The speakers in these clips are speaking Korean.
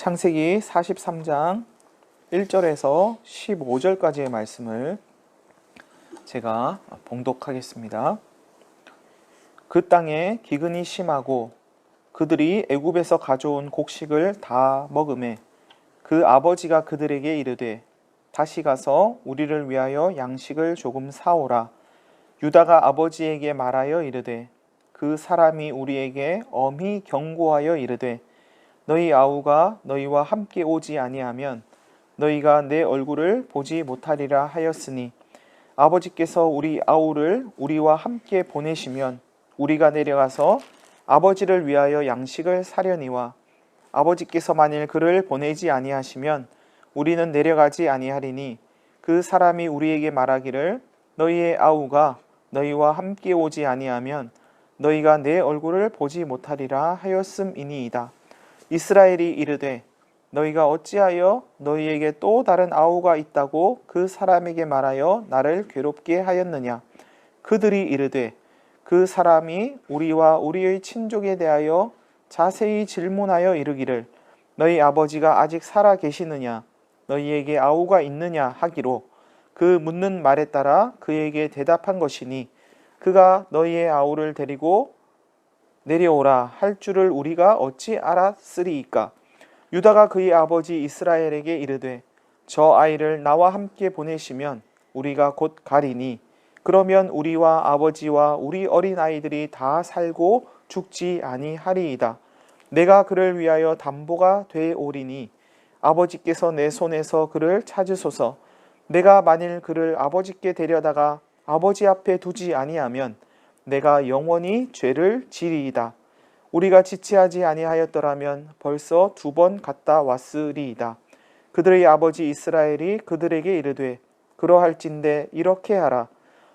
창세기 43장 1절에서 15절까지의 말씀을 제가 봉독하겠습니다. 그 땅에 기근이 심하고 그들이 애굽에서 가져온 곡식을 다 먹음에 그 아버지가 그들에게 이르되 다시 가서 우리를 위하여 양식을 조금 사오라. 유다가 아버지에게 말하여 이르되 그 사람이 우리에게 엄히 경고하여 이르되 너희 아우가 너희와 함께 오지 아니하면 너희가 내 얼굴을 보지 못하리라 하였으니 아버지께서 우리 아우를 우리와 함께 보내시면 우리가 내려가서 아버지를 위하여 양식을 사려니와 아버지께서 만일 그를 보내지 아니하시면 우리는 내려가지 아니하리니 그 사람이 우리에게 말하기를 너희의 아우가 너희와 함께 오지 아니하면 너희가 내 얼굴을 보지 못하리라 하였음이니이다. 이스라엘이 이르되 너희가 어찌하여 너희에게 또 다른 아우가 있다고 그 사람에게 말하여 나를 괴롭게 하였느냐. 그들이 이르되 그 사람이 우리와 우리의 친족에 대하여 자세히 질문하여 이르기를 너희 아버지가 아직 살아 계시느냐 너희에게 아우가 있느냐 하기로 그 묻는 말에 따라 그에게 대답한 것이니 그가 너희의 아우를 데리고 내려오라 할 줄을 우리가 어찌 알았으리이까. 유다가 그의 아버지 이스라엘에게 이르되 저 아이를 나와 함께 보내시면 우리가 곧 가리니 그러면 우리와 아버지와 우리 어린아이들이 다 살고 죽지 아니하리이다. 내가 그를 위하여 담보가 되오리니 아버지께서 내 손에서 그를 찾으소서. 내가 만일 그를 아버지께 데려다가 아버지 앞에 두지 아니하면 내가 영원히 죄를 지리이다. 우리가 지체하지 아니하였더라면 벌써 2번 갔다 왔으리이다. 그들의 아버지 이스라엘이 그들에게 이르되 그러할진대 이렇게 하라.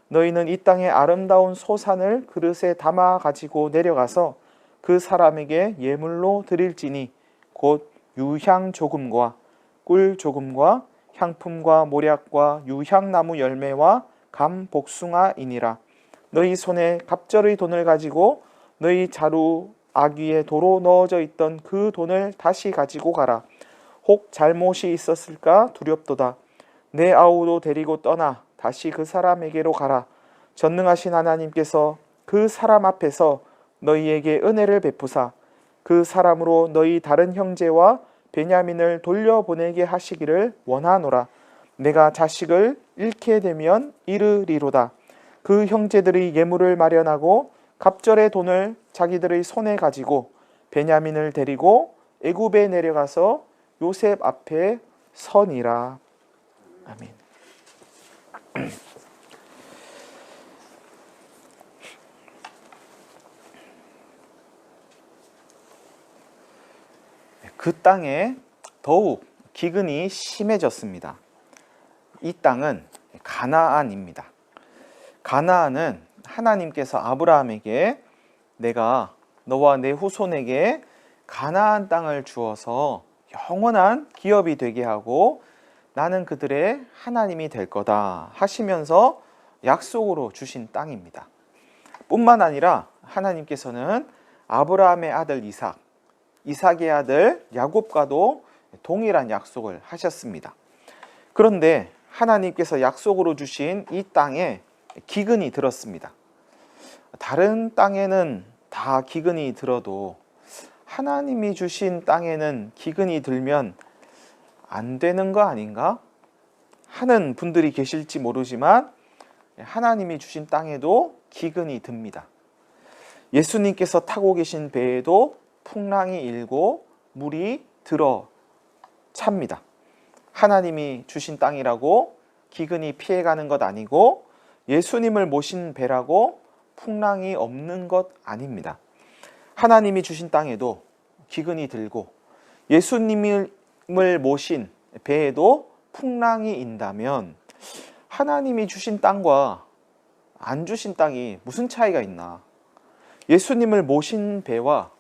너희는 이 땅의 아름다운 소산을 그릇에 담아 가지고 내려가서 그 사람에게 예물로 드릴지니 곧 유향 조금과 꿀 조금과 향품과 모략과 유향나무 열매와 감 복숭아이니라. 너희 손에 갑절의 돈을 가지고 너희 자루 아귀에 도로 넣어져 있던 그 돈을 다시 가지고 가라. 혹 잘못이 있었을까 두렵도다. 내 아우도 데리고 떠나 다시 그 사람에게로 가라. 전능하신 하나님께서 그 사람 앞에서 너희에게 은혜를 베푸사 그 사람으로 너희 다른 형제와 베냐민을 돌려보내게 하시기를 원하노라. 내가 자식을 잃게 되면 이르리로다. 그 형제들이 예물을 마련하고 갑절의 돈을 자기들의 손에 가지고 베냐민을 데리고 애굽에 내려가서 요셉 앞에 서니라. 아멘. 그 땅에 더욱 기근이 심해졌습니다. 이 땅은 가나안입니다. 가나안은 하나님께서 아브라함에게 내가 너와 내 후손에게 가나안 땅을 주어서 영원한 기업이 되게 하고 나는 그들의 하나님이 될 거다 하시면서 약속으로 주신 땅입니다. 뿐만 아니라 하나님께서는 아브라함의 아들 이삭의 아들 야곱과도 동일한 약속을 하셨습니다. 그런데 하나님께서 약속으로 주신 이 땅에 기근이 들었습니다. 다른 땅에는 다 기근이 들어도 하나님이 주신 땅에는 기근이 들면 안 되는 거 아닌가 하는 분들이 계실지 모르지만 하나님이 주신 땅에도 기근이 듭니다. 예수님께서 타고 계신 배에도 풍랑이 일고 물이 들어 찹니다. 하나님이 주신 땅이라고 기근이 피해가는 것 아니고 예수님을 모신 배라고 풍랑이 없는 것 아닙니다. 하나님이 주신 땅에도 기근이 들고 예수님을 모신 배에도 풍랑이 인다면 하나님이 주신 땅과 안 주신 땅이 무슨 차이가 있나? 예수님을 모신 배와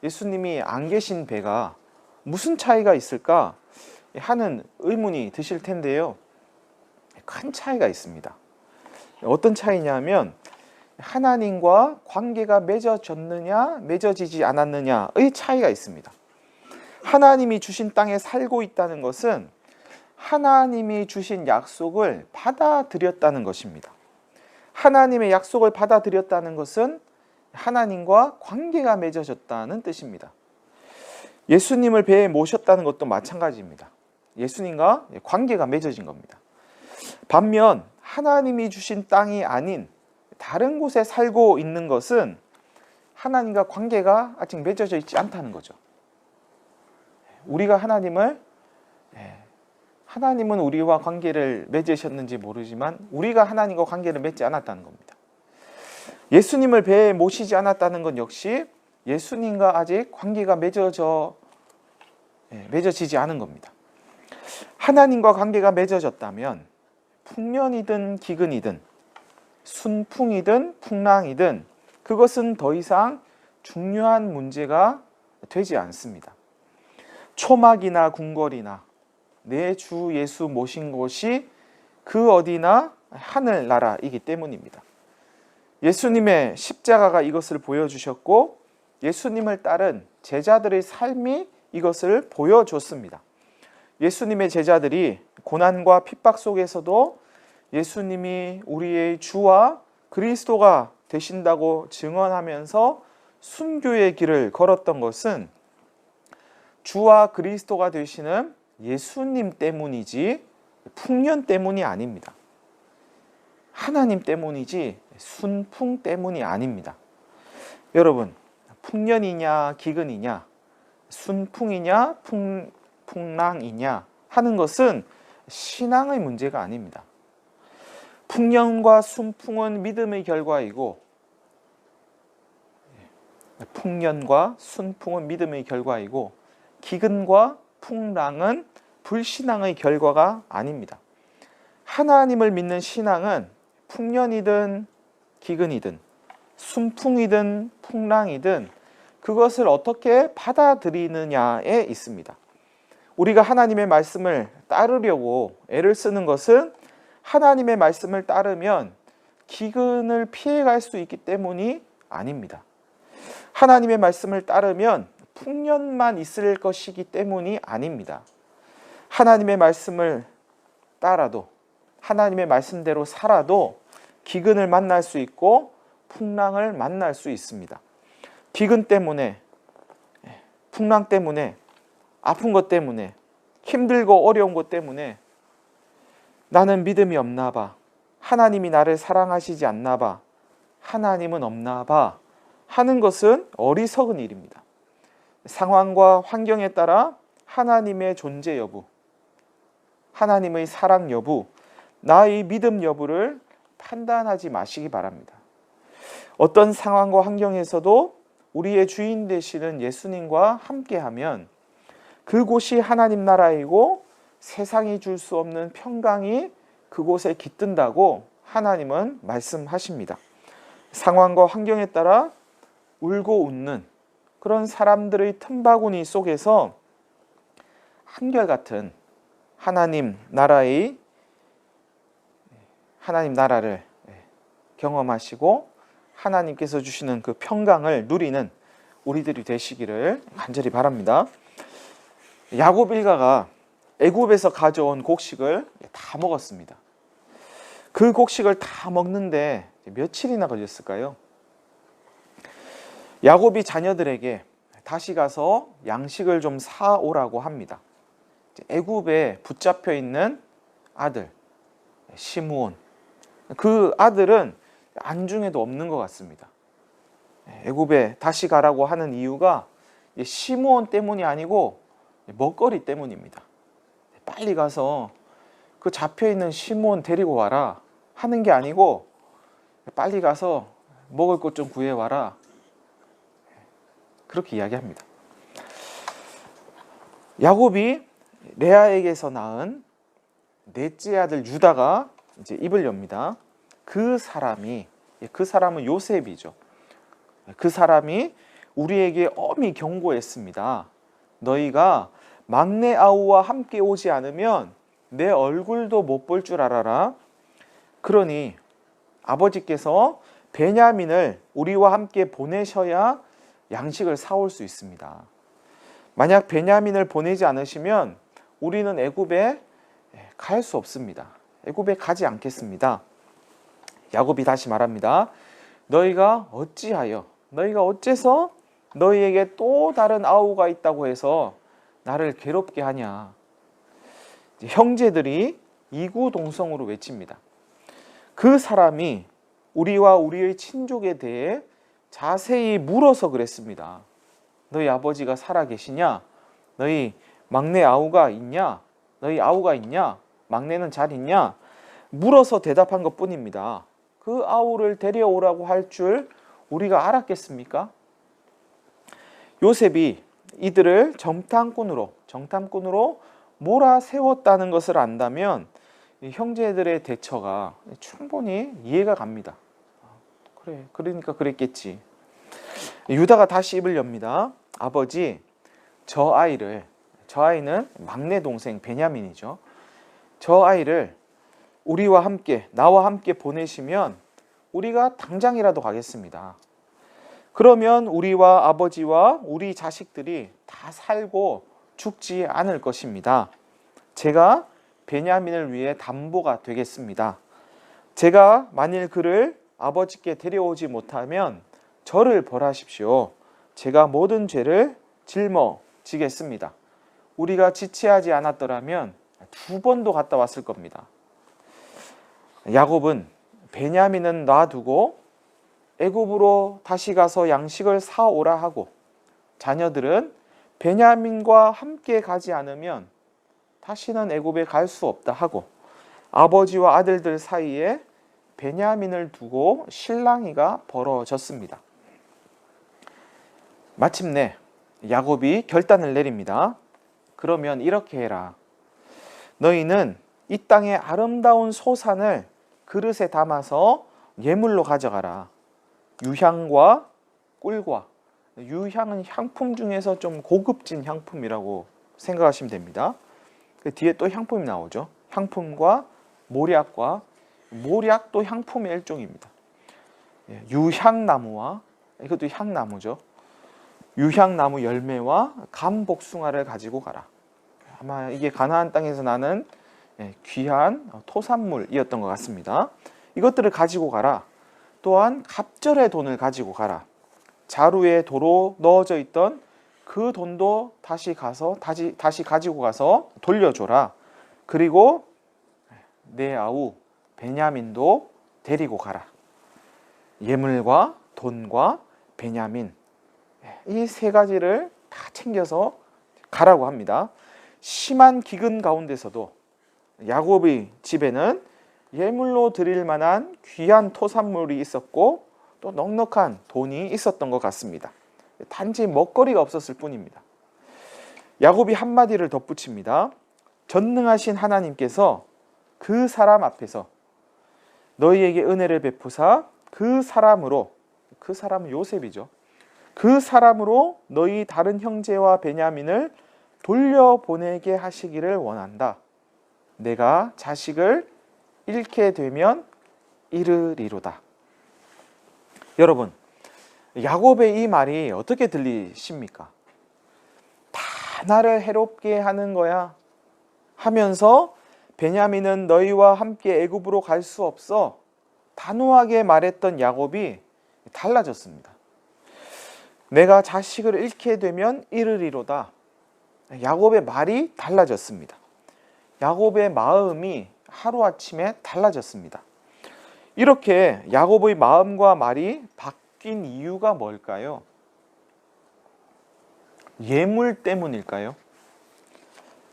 예수님이 안 계신 배가 무슨 차이가 있을까 하는 의문이 드실 텐데요. 큰 차이가 있습니다. 어떤 차이냐면 하나님과 관계가 맺어졌느냐 맺어지지 않았느냐의 차이가 있습니다. 하나님이 주신 땅에 살고 있다는 것은 하나님이 주신 약속을 받아들였다는 것입니다. 하나님의 약속을 받아들였다는 것은 하나님과 관계가 맺어졌다는 뜻입니다. 예수님을 배에 모셨다는 것도 마찬가지입니다. 예수님과 관계가 맺어진 겁니다. 반면 하나님이 주신 땅이 아닌 다른 곳에 살고 있는 것은 하나님과 관계가 아직 맺어져 있지 않다는 거죠. 우리가 하나님은 우리와 관계를 맺으셨는지 모르지만 우리가 하나님과 관계를 맺지 않았다는 겁니다. 예수님을 배에 모시지 않았다는 건 역시 예수님과 아직 관계가 맺어지지 않은 겁니다. 하나님과 관계가 맺어졌다면 풍년이든 기근이든 순풍이든 풍랑이든 그것은 더 이상 중요한 문제가 되지 않습니다. 초막이나 궁궐이나 내 주 예수 모신 곳이 그 어디나 하늘나라이기 때문입니다. 예수님의 십자가가 이것을 보여주셨고 예수님을 따른 제자들의 삶이 이것을 보여줬습니다. 예수님의 제자들이 고난과 핍박 속에서도 예수님이 우리의 주와 그리스도가 되신다고 증언하면서 순교의 길을 걸었던 것은 주와 그리스도가 되시는 예수님 때문이지 풍년 때문이 아닙니다. 하나님 때문이지 순풍 때문이 아닙니다. 여러분, 풍년이냐 기근이냐 순풍이냐 풍랑이냐 하는 것은 신앙의 문제가 아닙니다. 풍년과 순풍은 믿음의 결과이고 기근과 풍랑은 불신앙의 결과가 아닙니다. 하나님을 믿는 신앙은 풍년이든 기근이든 순풍이든 풍랑이든 그것을 어떻게 받아들이느냐에 있습니다. 우리가 하나님의 말씀을 따르려고 애를 쓰는 것은 하나님의 말씀을 따르면 기근을 피해갈 수 있기 때문이 아닙니다. 하나님의 말씀을 따르면 풍년만 있을 것이기 때문이 아닙니다. 하나님의 말씀을 따라도 하나님의 말씀대로 살아도 기근을 만날 수 있고 풍랑을 만날 수 있습니다. 기근 때문에, 풍랑 때문에, 아픈 것 때문에, 힘들고 어려운 것 때문에 나는 믿음이 없나 봐. 하나님이 나를 사랑하시지 않나 봐. 하나님은 없나 봐. 하는 것은 어리석은 일입니다. 상황과 환경에 따라 하나님의 존재 여부, 하나님의 사랑 여부, 나의 믿음 여부를 판단하지 마시기 바랍니다. 어떤 상황과 환경에서도 우리의 주인 되시는 예수님과 함께하면 그곳이 하나님 나라이고 세상이 줄 수 없는 평강이 그곳에 깃든다고 하나님은 말씀하십니다. 상황과 환경에 따라 울고 웃는 그런 사람들의 틈바구니 속에서 한결같은 하나님 나라를 경험하시고 하나님께서 주시는 그 평강을 누리는 우리들이 되시기를 간절히 바랍니다. 야곱 일가가 애굽에서 가져온 곡식을 다 먹었습니다. 그 곡식을 다 먹는데 며칠이나 걸렸을까요? 야곱이 자녀들에게 다시 가서 양식을 좀 사오라고 합니다. 애굽에 붙잡혀 있는 아들 시므온, 그 아들은 안중에도 없는 것 같습니다. 애굽에 다시 가라고 하는 이유가 시므온 때문이 아니고 먹거리 때문입니다. 빨리 가서 그 잡혀있는 시므온 데리고 와라 하는 게 아니고 빨리 가서 먹을 것 좀 구해와라, 그렇게 이야기합니다. 야곱이 레아에게서 낳은 넷째 아들 유다가 이제 입을 엽니다. 그 사람은 요셉이죠. 그 사람이 우리에게 엄히 경고했습니다. 너희가 막내 아우와 함께 오지 않으면 내 얼굴도 못 볼 줄 알아라. 그러니 아버지께서 베냐민을 우리와 함께 보내셔야 양식을 사올 수 있습니다. 만약 베냐민을 보내지 않으시면 우리는 애굽에 갈 수 없습니다. 애굽에 가지 않겠습니다. 야곱이 다시 말합니다. 너희가 어째서 너희에게 또 다른 아우가 있다고 해서 나를 괴롭게 하냐. 형제들이 이구동성으로 외칩니다. 그 사람이 우리와 우리의 친족에 대해 자세히 물어서 그랬습니다. 너희 아버지가 살아계시냐? 너희 막내 아우가 있냐? 너희 아우가 있냐? 막내는 잘 있냐? 물어서 대답한 것뿐입니다. 그 아우를 데려오라고 할 줄 우리가 알았겠습니까? 요셉이 이들을 정탐꾼으로 몰아세웠다는 것을 안다면 형제들의 대처가 충분히 이해가 갑니다. 그래, 그러니까 그랬겠지. 유다가 다시 입을 엽니다. 아버지, 저 아이는 막내 동생 베냐민이죠. 저 아이를 나와 함께 보내시면 우리가 당장이라도 가겠습니다. 그러면 우리와 아버지와 우리 자식들이 다 살고 죽지 않을 것입니다. 제가 베냐민을 위해 담보가 되겠습니다. 제가 만일 그를 아버지께 데려오지 못하면 저를 벌하십시오. 제가 모든 죄를 짊어지겠습니다. 우리가 지체하지 않았더라면 2번도 갔다 왔을 겁니다. 야곱은 베냐민은 놔두고 애굽으로 다시 가서 양식을 사오라 하고, 자녀들은 베냐민과 함께 가지 않으면 다시는 애굽에 갈 수 없다 하고, 아버지와 아들들 사이에 베냐민을 두고 실랑이가 벌어졌습니다. 마침내 야곱이 결단을 내립니다. 그러면 이렇게 해라. 너희는 이 땅의 아름다운 소산을 그릇에 담아서 예물로 가져가라. 유향과 꿀과, 유향은 향품 중에서 좀 고급진 향품이라고 생각하시면 됩니다. 그 뒤에 또 향품이 나오죠. 향품과 모략도 향품의 일종입니다. 유향나무와, 이것도 향나무죠. 유향나무 열매와 감복숭아를 가지고 가라. 아마 이게 가나안 땅에서 나는 귀한 토산물이었던 것 같습니다. 이것들을 가지고 가라. 또한 갑절의 돈을 가지고 가라. 자루에 도로 넣어져 있던 그 돈도 다시 가지고 가서 돌려줘라. 그리고 내 아우 베냐민도 데리고 가라. 예물과 돈과 베냐민, 이 3가지를 다 챙겨서 가라고 합니다. 심한 기근 가운데서도 야곱의 집에는 예물로 드릴 만한 귀한 토산물이 있었고 또 넉넉한 돈이 있었던 것 같습니다. 단지 먹거리가 없었을 뿐입니다. 야곱이 한마디를 덧붙입니다. 전능하신 하나님께서 그 사람 앞에서 너희에게 은혜를 베푸사 그 사람은 요셉이죠. 그 사람으로 너희 다른 형제와 베냐민을 돌려보내게 하시기를 원한다. 내가 자식을 잃게 되면 이르리로다. 여러분, 야곱의 이 말이 어떻게 들리십니까? 다 나를 해롭게 하는 거야 하면서 베냐민은 너희와 함께 애굽으로 갈 수 없어 단호하게 말했던 야곱이 달라졌습니다. 내가 자식을 잃게 되면 이르리로다. 야곱의 말이 달라졌습니다. 야곱의 마음이 하루아침에 달라졌습니다. 이렇게 야곱의 마음과 말이 바뀐 이유가 뭘까요? 예물 때문일까요?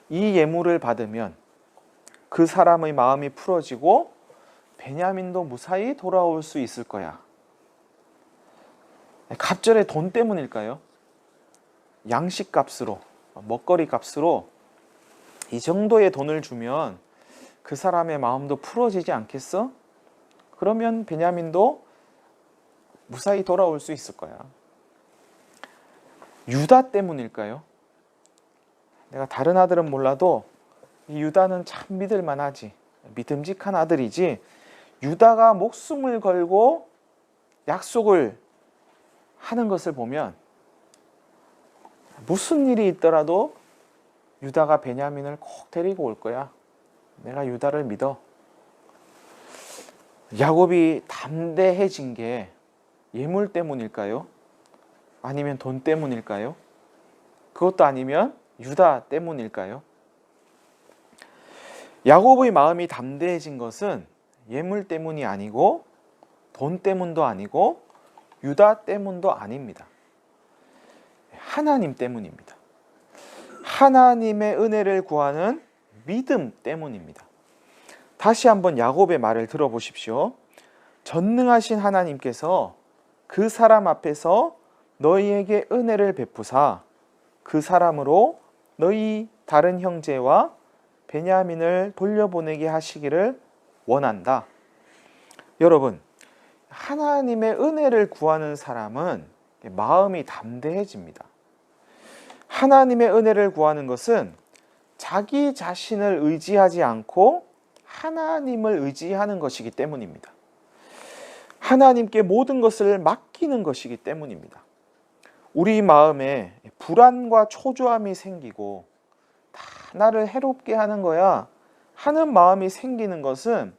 이 예물을 받으면 그 사람의 마음이 풀어지고 베냐민도 무사히 돌아올 수 있을 거야. 갑절의 돈 때문일까요? 양식값으로, 먹거리 값으로 이 정도의 돈을 주면 그 사람의 마음도 풀어지지 않겠어? 그러면 베냐민도 무사히 돌아올 수 있을 거야. 유다 때문일까요? 내가 다른 아들은 몰라도 이 유다는 참 믿을만하지, 믿음직한 아들이지, 유다가 목숨을 걸고 약속을 하는 것을 보면 무슨 일이 있더라도 유다가 베냐민을 꼭 데리고 올 거야. 내가 유다를 믿어. 야곱이 담대해진 게 예물 때문일까요? 아니면 돈 때문일까요? 그것도 아니면 유다 때문일까요? 야곱의 마음이 담대해진 것은 예물 때문이 아니고 돈 때문도 아니고 유다 때문도 아닙니다. 하나님 때문입니다. 하나님의 은혜를 구하는 믿음 때문입니다. 다시 한번 야곱의 말을 들어보십시오. 전능하신 하나님께서 그 사람 앞에서 너희에게 은혜를 베푸사 그 사람으로 너희 다른 형제와 베냐민을 돌려보내게 하시기를 원한다. 여러분, 하나님의 은혜를 구하는 사람은 마음이 담대해집니다. 하나님의 은혜를 구하는 것은 자기 자신을 의지하지 않고 하나님을 의지하는 것이기 때문입니다. 하나님께 모든 것을 맡기는 것이기 때문입니다. 우리 마음에 불안과 초조함이 생기고 다 나를 해롭게 하는 거야 하는 마음이 생기는 것은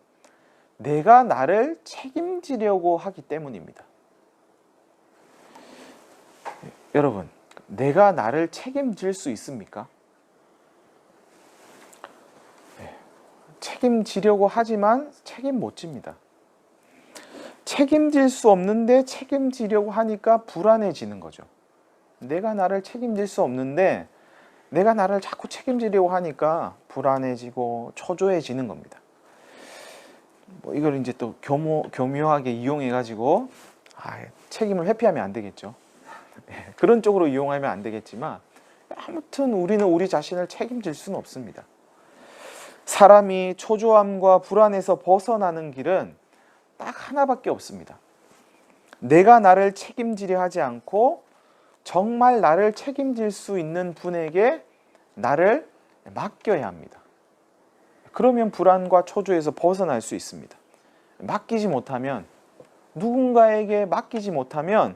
내가 나를 책임지려고 하기 때문입니다. 여러분, 내가 나를 책임질 수 있습니까? 책임지려고 하지만 책임 못 집니다. 책임질 수 없는데 책임지려고 하니까 불안해지는 거죠. 내가 나를 책임질 수 없는데 내가 나를 자꾸 책임지려고 하니까 불안해지고 초조해지는 겁니다. 이걸 이제 또 교묘하게 이용해가지고 책임을 회피하면 안 되겠죠. 그런 쪽으로 이용하면 안 되겠지만 아무튼 우리는 우리 자신을 책임질 수는 없습니다. 사람이 초조함과 불안에서 벗어나는 길은 딱 하나밖에 없습니다. 내가 나를 책임지려 하지 않고 정말 나를 책임질 수 있는 분에게 나를 맡겨야 합니다. 그러면 불안과 초조에서 벗어날 수 있습니다. 맡기지 못하면, 누군가에게 맡기지 못하면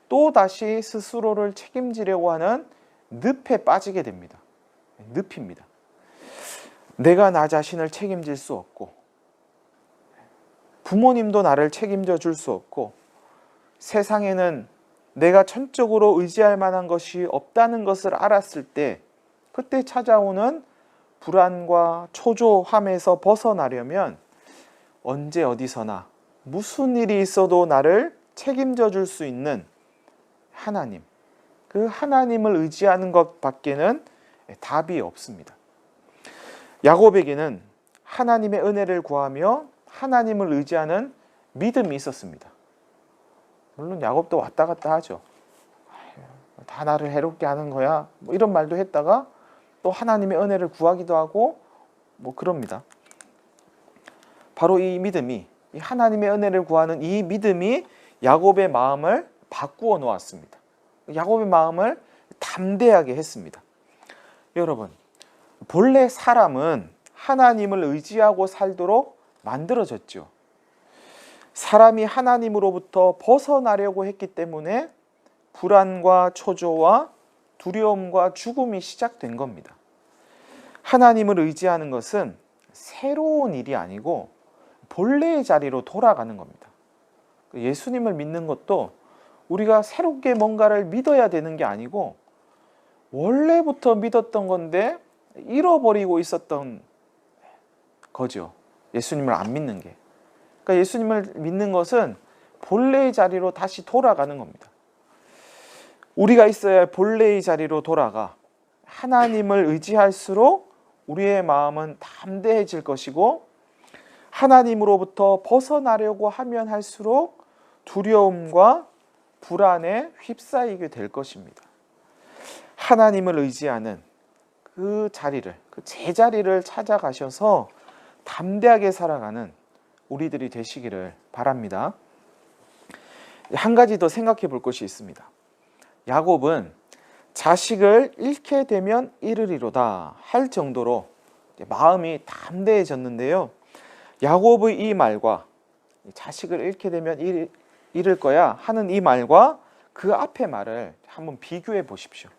또다시 스스로를 책임지려고 하는 늪에 빠지게 됩니다. 늪입니다. 내가 나 자신을 책임질 수 없고 부모님도 나를 책임져 줄 수 없고 세상에는 내가 전적으로 의지할 만한 것이 없다는 것을 알았을 때 그때 찾아오는 불안과 초조함에서 벗어나려면 언제 어디서나 무슨 일이 있어도 나를 책임져 줄 수 있는 하나님, 그 하나님을 의지하는 것밖에는 답이 없습니다. 야곱에게는 하나님의 은혜를 구하며 하나님을 의지하는 믿음이 있었습니다. 물론 야곱도 왔다 갔다 하죠. 다 나를 해롭게 하는 거야, 이런 말도 했다가 또 하나님의 은혜를 구하기도 하고 그럽니다. 바로 이 믿음이, 이 하나님의 은혜를 구하는 이 믿음이 야곱의 마음을 바꾸어 놓았습니다. 야곱의 마음을 담대하게 했습니다. 여러분, 본래 사람은 하나님을 의지하고 살도록 만들어졌죠. 사람이 하나님으로부터 벗어나려고 했기 때문에 불안과 초조와 두려움과 죽음이 시작된 겁니다. 하나님을 의지하는 것은 새로운 일이 아니고 본래의 자리로 돌아가는 겁니다. 예수님을 믿는 것도 우리가 새롭게 뭔가를 믿어야 되는 게 아니고 원래부터 믿었던 건데 잃어버리고 있었던 거죠. 예수님을 안 믿는 게. 그러니까 예수님을 믿는 것은 본래의 자리로 다시 돌아가는 겁니다. 우리가 있어야 할 본래의 자리로 돌아가 하나님을 의지할수록 우리의 마음은 담대해질 것이고 하나님으로부터 벗어나려고 하면 할수록 두려움과 불안에 휩싸이게 될 것입니다. 하나님을 의지하는 그 자리를, 그 제자리를 찾아가셔서 담대하게 살아가는 우리들이 되시기를 바랍니다. 한 가지 더 생각해 볼 것이 있습니다. 야곱은 자식을 잃게 되면 잃으리로다 할 정도로 마음이 담대해졌는데요. 야곱의 이 말과 자식을 잃게 되면 잃을 거야 하는 이 말과 그 앞의 말을 한번 비교해 보십시오.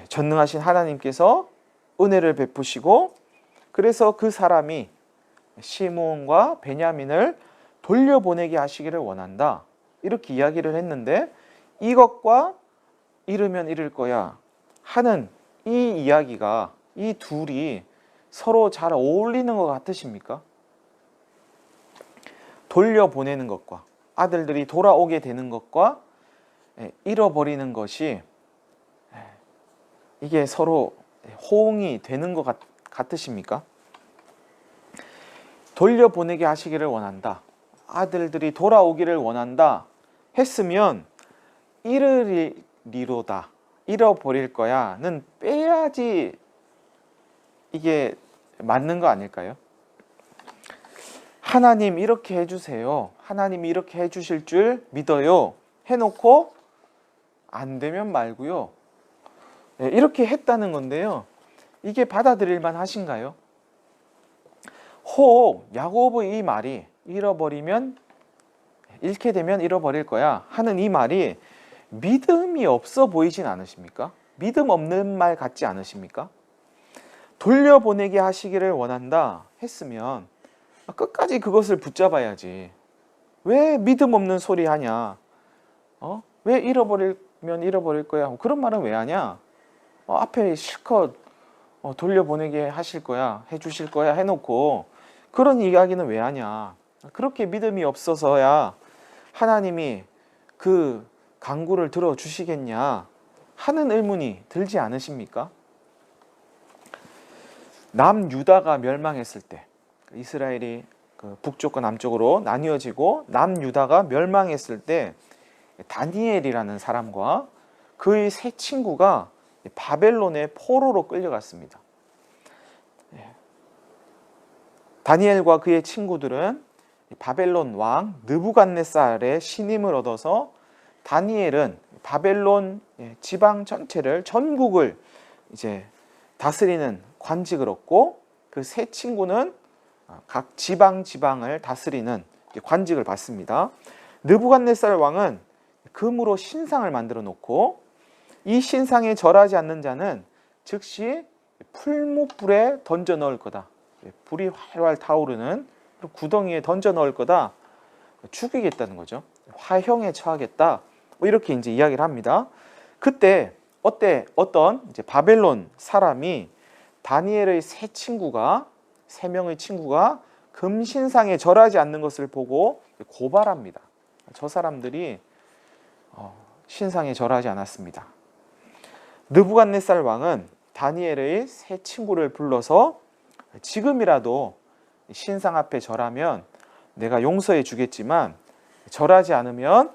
전능하신 하나님께서 은혜를 베푸시고 그래서 그 사람이 시므온과 베냐민을 돌려보내게 하시기를 원한다. 이렇게 이야기를 했는데 이것과 이르면 이를 거야 하는 이 이야기가 이 둘이 서로 잘 어울리는 것 같으십니까? 돌려보내는 것과 아들들이 돌아오게 되는 것과 잃어버리는 것이 이게 서로 호응이 되는 것 같으십니까? 돌려보내게 하시기를 원한다. 아들들이 돌아오기를 원한다 했으면 잃으리로다. 잃어버릴 거야는 빼야지 이게 맞는 거 아닐까요? 하나님 이렇게 해주세요. 하나님이 이렇게 해주실 줄 믿어요. 해놓고 안 되면 말고요. 이렇게 했다는 건데요. 이게 받아들일 만 하신가요? 혹 야고보의 이 말이 잃어버리면 잃게 되면 잃어버릴 거야 하는 이 말이 믿음이 없어 보이진 않으십니까? 믿음 없는 말 같지 않으십니까? 돌려보내게 하시기를 원한다 했으면 끝까지 그것을 붙잡아야지. 왜 믿음 없는 소리 하냐? 왜 잃어버리면 잃어버릴 거야? 그런 말은 왜 하냐? 앞에 실컷 돌려보내게 하실 거야, 해주실 거야 해놓고 그런 이야기는 왜 하냐? 그렇게 믿음이 없어서야 하나님이 그 간구를 들어주시겠냐 하는 의문이 들지 않으십니까? 남유다가 멸망했을 때 이스라엘이 북쪽과 남쪽으로 나뉘어지고 남유다가 멸망했을 때 다니엘이라는 사람과 그의 세 친구가 바벨론의 포로로 끌려갔습니다. 다니엘과 그의 친구들은 바벨론 왕 느부갓네살의 신임을 얻어서 다니엘은 바벨론 지방 전체를 전국을 이제 다스리는 관직을 얻고 그 세 친구는 각 지방을 다스리는 관직을 받습니다. 느부갓네살 왕은 금으로 신상을 만들어 놓고 이 신상에 절하지 않는 자는 즉시 풀무불에 던져 넣을 거다. 불이 활활 타오르는 구덩이에 던져 넣을 거다. 죽이겠다는 거죠. 화형에 처하겠다. 이렇게 이제 이야기를 합니다. 그때 어떤 이제 바벨론 사람이 다니엘의 세 명의 친구가 금신상에 절하지 않는 것을 보고 고발합니다. 저 사람들이 신상에 절하지 않았습니다. 느부갓네살 왕은 다니엘의 세 친구를 불러서 지금이라도 신상 앞에 절하면 내가 용서해 주겠지만 절하지 않으면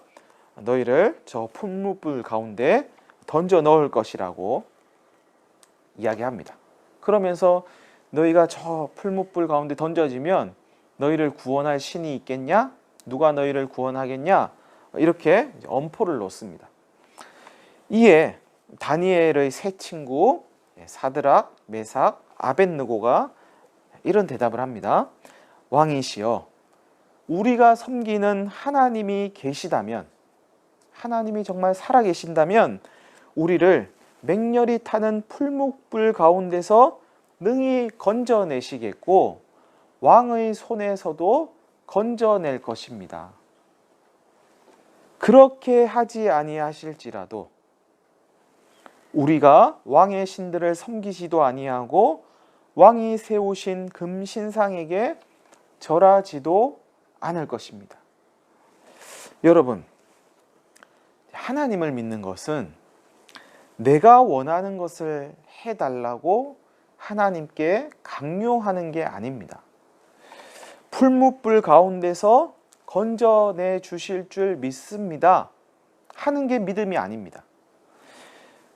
너희를 저 풀무불 가운데 던져 넣을 것이라고 이야기합니다. 그러면서 너희가 저 풀무불 가운데 던져지면 너희를 구원할 신이 있겠냐? 누가 너희를 구원하겠냐? 이렇게 엄포를 놓습니다. 이에 다니엘의 세 친구 사드락, 메삭, 아벳느고가 이런 대답을 합니다. 왕이시여, 우리가 섬기는 하나님이 계시다면, 하나님이 정말 살아계신다면 우리를 맹렬히 타는 풀무불 가운데서 능히 건져내시겠고 왕의 손에서도 건져낼 것입니다. 그렇게 하지 아니하실지라도 우리가 왕의 신들을 섬기지도 아니하고 왕이 세우신 금신상에게 절하지도 않을 것입니다. 여러분, 하나님을 믿는 것은 내가 원하는 것을 해달라고 하나님께 강요하는 게 아닙니다. 풀무불 가운데서 건져내 주실 줄 믿습니다 하는 게 믿음이 아닙니다.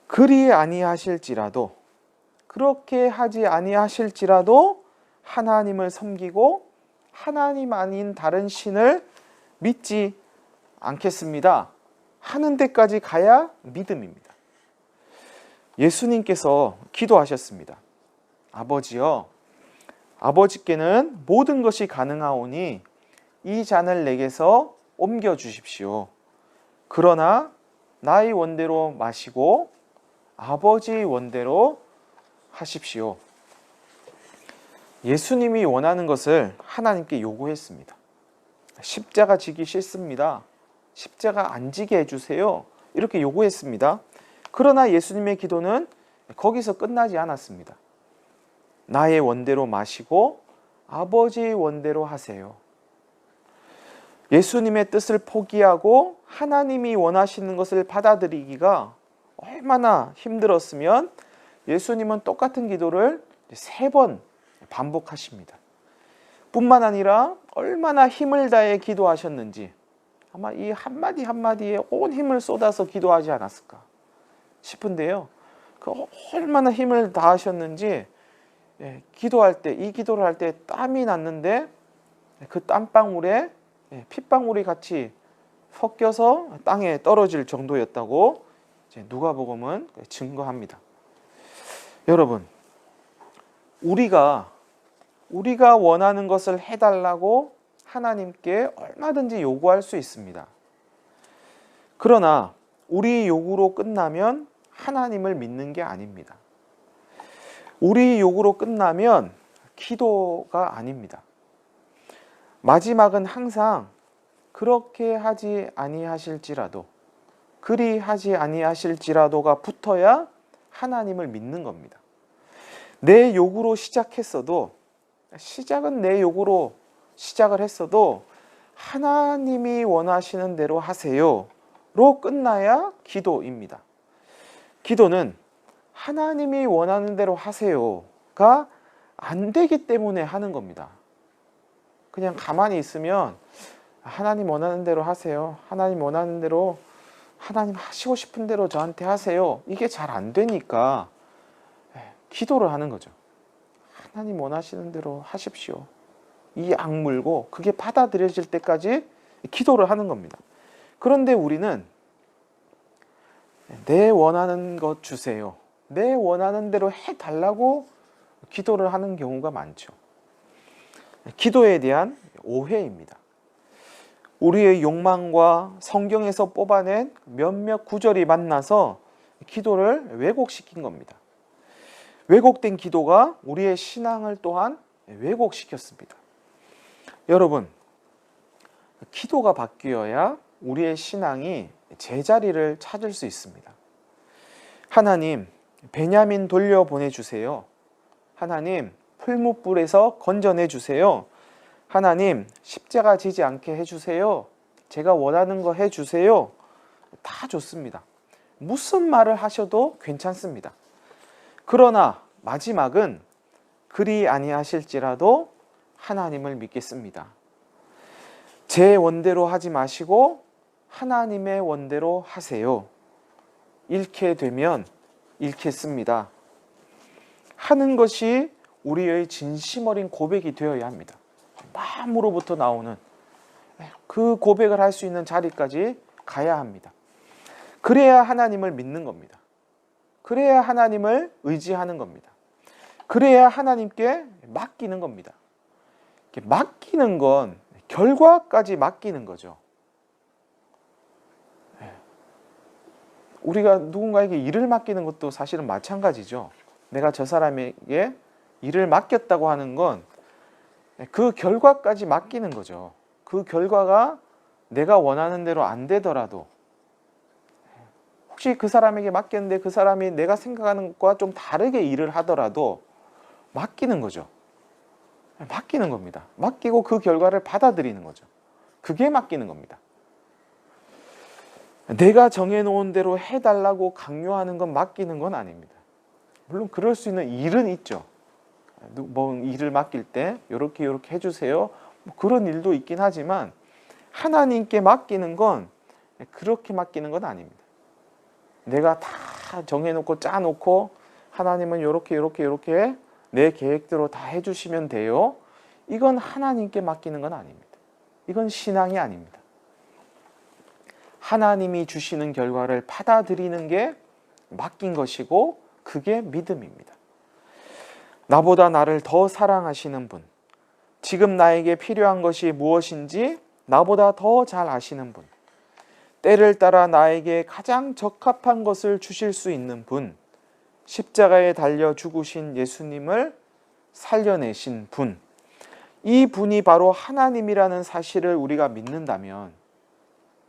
그리 아니하실지라도, 그렇게 하지 아니하실지라도 하나님을 섬기고 하나님 아닌 다른 신을 믿지 않겠습니다 하는 데까지 가야 믿음입니다. 예수님께서 기도하셨습니다. 아버지여, 아버지께는 모든 것이 가능하오니 이 잔을 내게서 옮겨 주십시오. 그러나 나의 원대로 마시고 아버지 원대로 하십시오. 예수님이 원하는 것을 하나님께 요구했습니다. 십자가 지기 싫습니다. 십자가 안 지게 해주세요. 이렇게 요구했습니다. 그러나 예수님의 기도는 거기서 끝나지 않았습니다. 나의 원대로 마시고 아버지 원대로 하세요. 예수님의 뜻을 포기하고 하나님이 원하시는 것을 받아들이기가 얼마나 힘들었으면 예수님은 똑같은 기도를 3번 반복하십니다. 뿐만 아니라 얼마나 힘을 다해 기도하셨는지 아마 이 한마디 한마디에 온 힘을 쏟아서 기도하지 않았을까 싶은데요. 그 얼마나 힘을 다하셨는지 기도할 때, 이 기도를 할 때 땀이 났는데 그 땀방울에 핏방울이 같이 섞여서 땅에 떨어질 정도였다고 누가복음은 증거합니다. 여러분, 우리가 원하는 것을 해달라고 하나님께 얼마든지 요구할 수 있습니다. 그러나 우리 요구로 끝나면 하나님을 믿는 게 아닙니다. 우리 요구로 끝나면 기도가 아닙니다. 마지막은 항상 그렇게 하지 아니하실지라도, 그리 하지 아니하실지라도가 붙어야 하나님을 믿는 겁니다. 내 요구로 시작했어도, 시작은 내 요구로 시작을 했어도 하나님이 원하시는 대로 하세요로 끝나야 기도입니다. 기도는 하나님이 원하는 대로 하세요가 안 되기 때문에 하는 겁니다. 그냥 가만히 있으면 하나님 원하는 대로 하세요. 하나님 원하는 대로, 하나님 하시고 싶은 대로 저한테 하세요. 이게 잘 안 되니까 기도를 하는 거죠. 하나님 원하시는 대로 하십시오. 이 악물고 그게 받아들여질 때까지 기도를 하는 겁니다. 그런데 우리는 내 원하는 것 주세요. 내 원하는 대로 해달라고 기도를 하는 경우가 많죠. 기도에 대한 오해입니다. 우리의 욕망과 성경에서 뽑아낸 몇몇 구절이 만나서 기도를 왜곡시킨 겁니다. 왜곡된 기도가 우리의 신앙을 또한 왜곡시켰습니다. 여러분, 기도가 바뀌어야 우리의 신앙이 제자리를 찾을 수 있습니다. 하나님, 베냐민 돌려보내주세요. 하나님, 풀무불에서 건져내주세요. 하나님, 십자가 지지 않게 해주세요. 제가 원하는 거 해주세요. 다 좋습니다. 무슨 말을 하셔도 괜찮습니다. 그러나 마지막은 그리 아니하실지라도 하나님을 믿겠습니다. 제 원대로 하지 마시고 하나님의 원대로 하세요. 잃게 되면 잃겠습니다. 하는 것이 우리의 진심 어린 고백이 되어야 합니다. 마음으로부터 나오는 그 고백을 할 수 있는 자리까지 가야 합니다. 그래야 하나님을 믿는 겁니다. 그래야 하나님을 의지하는 겁니다. 그래야 하나님께 맡기는 겁니다. 맡기는 건 결과까지 맡기는 거죠. 우리가 누군가에게 일을 맡기는 것도 사실은 마찬가지죠. 내가 저 사람에게 일을 맡겼다고 하는 건 그 결과까지 맡기는 거죠. 그 결과가 내가 원하는 대로 안 되더라도, 혹시 그 사람에게 맡겼는데 그 사람이 내가 생각하는 것과 좀 다르게 일을 하더라도 맡기는 거죠. 맡기는 겁니다. 맡기고 그 결과를 받아들이는 거죠. 그게 맡기는 겁니다. 내가 정해놓은 대로 해달라고 강요하는 건 맡기는 건 아닙니다. 물론 그럴 수 있는 일은 있죠. 뭐 일을 맡길 때 이렇게 해주세요. 뭐 그런 일도 있긴 하지만 하나님께 맡기는 건 그렇게 맡기는 건 아닙니다. 내가 다 정해놓고 짜놓고 하나님은 이렇게 내 계획대로 다 해주시면 돼요. 이건 하나님께 맡기는 건 아닙니다. 이건 신앙이 아닙니다. 하나님이 주시는 결과를 받아들이는 게 맡긴 것이고 그게 믿음입니다. 나보다 나를 더 사랑하시는 분, 지금 나에게 필요한 것이 무엇인지 나보다 더 잘 아시는 분, 때를 따라 나에게 가장 적합한 것을 주실 수 있는 분, 십자가에 달려 죽으신 예수님을 살려내신 분, 이 분이 바로 하나님이라는 사실을 우리가 믿는다면,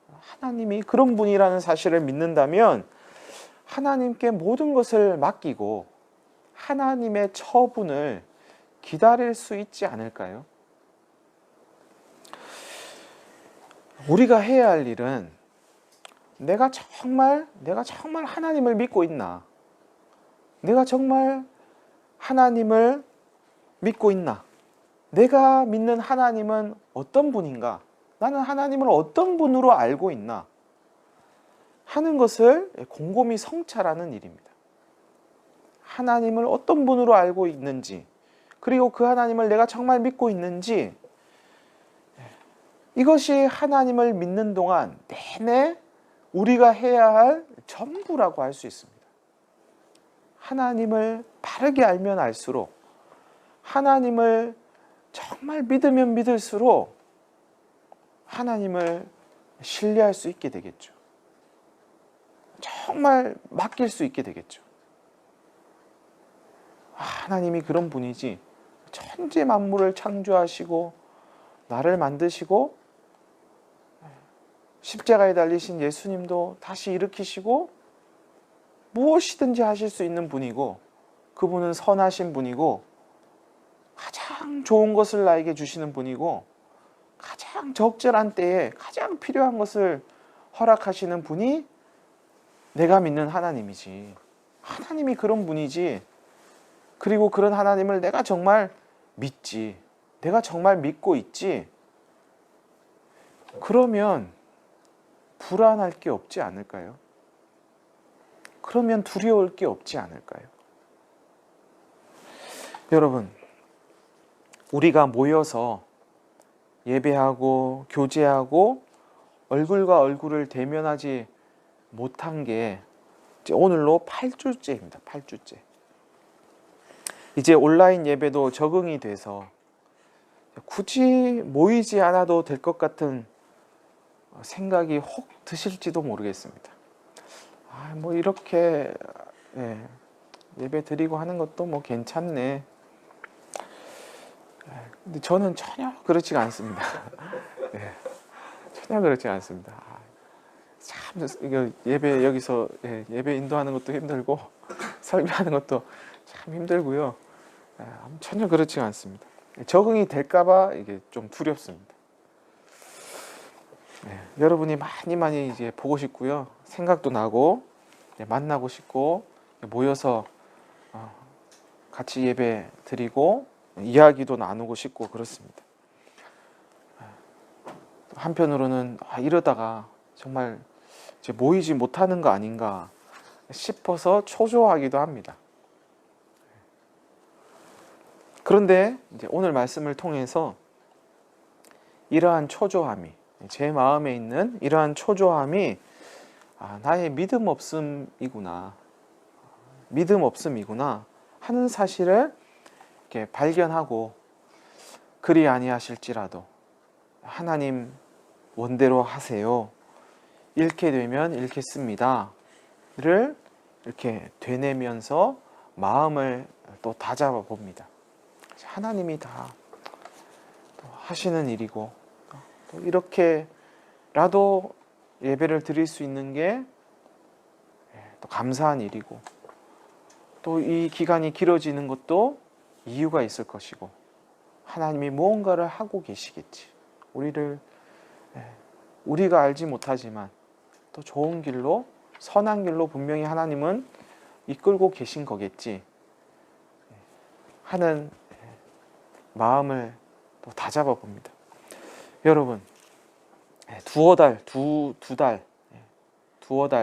하나님이 그런 분이라는 사실을 믿는다면 하나님께 모든 것을 맡기고 하나님의 처분을 기다릴 수 있지 않을까요? 우리가 해야 할 일은 내가 정말 하나님을 믿고 있나? 내가 정말 하나님을 믿고 있나? 내가 믿는 하나님은 어떤 분인가? 나는 하나님을 어떤 분으로 알고 있나? 하는 것을 곰곰이 성찰하는 일입니다. 하나님을 어떤 분으로 알고 있는지, 그리고 그 하나님을 내가 정말 믿고 있는지, 이것이 하나님을 믿는 동안 내내 우리가 해야 할 전부라고 할 수 있습니다. 하나님을 바르게 알면 알수록, 하나님을 정말 믿으면 믿을수록 하나님을 신뢰할 수 있게 되겠죠. 정말 맡길 수 있게 되겠죠. 하나님이 그런 분이지, 천지 만물을 창조하시고 나를 만드시고 십자가에 달리신 예수님도 다시 일으키시고 무엇이든지 하실 수 있는 분이고, 그분은 선하신 분이고 가장 좋은 것을 나에게 주시는 분이고, 가장 적절한 때에 가장 필요한 것을 허락하시는 분이 내가 믿는 하나님이지. 하나님이 그런 분이지. 그리고 그런 하나님을 내가 정말 믿지. 내가 정말 믿고 있지. 그러면 불안할 게 없지 않을까요? 그러면 두려울 게 없지 않을까요? 여러분, 우리가 모여서 예배하고 교제하고 얼굴과 얼굴을 대면하지 못한 게 이제 오늘로 8주째입니다. 8주째. 이제 온라인 예배도 적응이 돼서 굳이 모이지 않아도 될 것 같은 생각이 혹 드실지도 모르겠습니다. 뭐 이렇게 예배 드리고 하는 것도 뭐 괜찮네. 근데 저는 전혀 그렇지가 않습니다. 전혀 그렇지 않습니다. 참 이거 예배 여기서 예배 인도하는 것도 힘들고 설교하는 것도 참 힘들고요. 전혀 그렇지 않습니다. 적응이 될까봐 이게 좀 두렵습니다. 여러분이 많이 이제 보고 싶고요, 생각도 나고 만나고 싶고 모여서 같이 예배 드리고 이야기도 나누고 싶고 그렇습니다. 한편으로는 이러다가 정말 이제 모이지 못하는 거 아닌가 싶어서 초조하기도 합니다. 그런데 이제 오늘 말씀을 통해서 이러한 초조함이, 제 마음에 있는 이러한 초조함이 나의 믿음 없음이구나 하는 사실을 이렇게 발견하고, 그리 아니하실지라도 하나님 원대로 하세요, 잃게 되면 잃겠습니다 를 이렇게 되뇌면서 마음을 또 다잡아 봅니다. 하나님이 다 하시는 일이고, 또 이렇게라도 예배를 드릴 수 있는 게 또 감사한 일이고, 또 이 기간이 길어지는 것도 이유가 있을 것이고, 하나님이 무언가를 하고 계시겠지. 우리가 알지 못하지만 또 좋은 길로, 선한 길로 분명히 하나님은 이끌고 계신 거겠지 하는 마음을 또 다잡아 봅니다. 여러분, 두어 달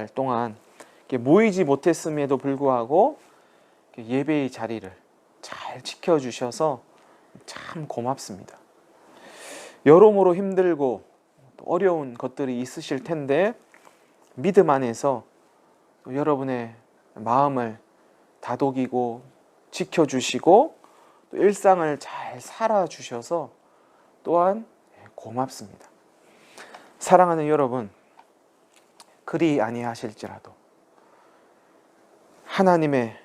동안 모이지 못했음에도 불구하고 예배의 자리를 잘 지켜주셔서 참 고맙습니다. 여러모로 힘들고 어려운 것들이 있으실 텐데 믿음 안에서 여러분의 마음을 다독이고 지켜주시고 또 일상을 잘 살아주셔서 또한 고맙습니다. 사랑하는 여러분, 그리 아니하실지라도 하나님의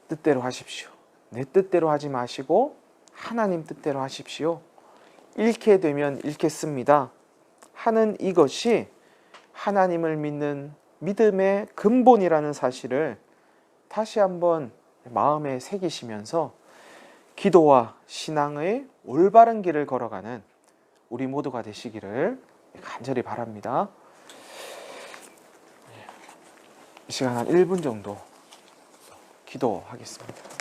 뜻대로 하십시오. 내 뜻대로 하지 마시고 하나님 뜻대로 하십시오. 잃게 되면 잃겠습니다. 하는 이것이 하나님을 믿는 믿음의 근본이라는 사실을 다시 한번 마음에 새기시면서 기도와 신앙의 올바른 길을 걸어가는 우리 모두가 되시기를 간절히 바랍니다. 이 시간 한 1분 정도 기도하겠습니다.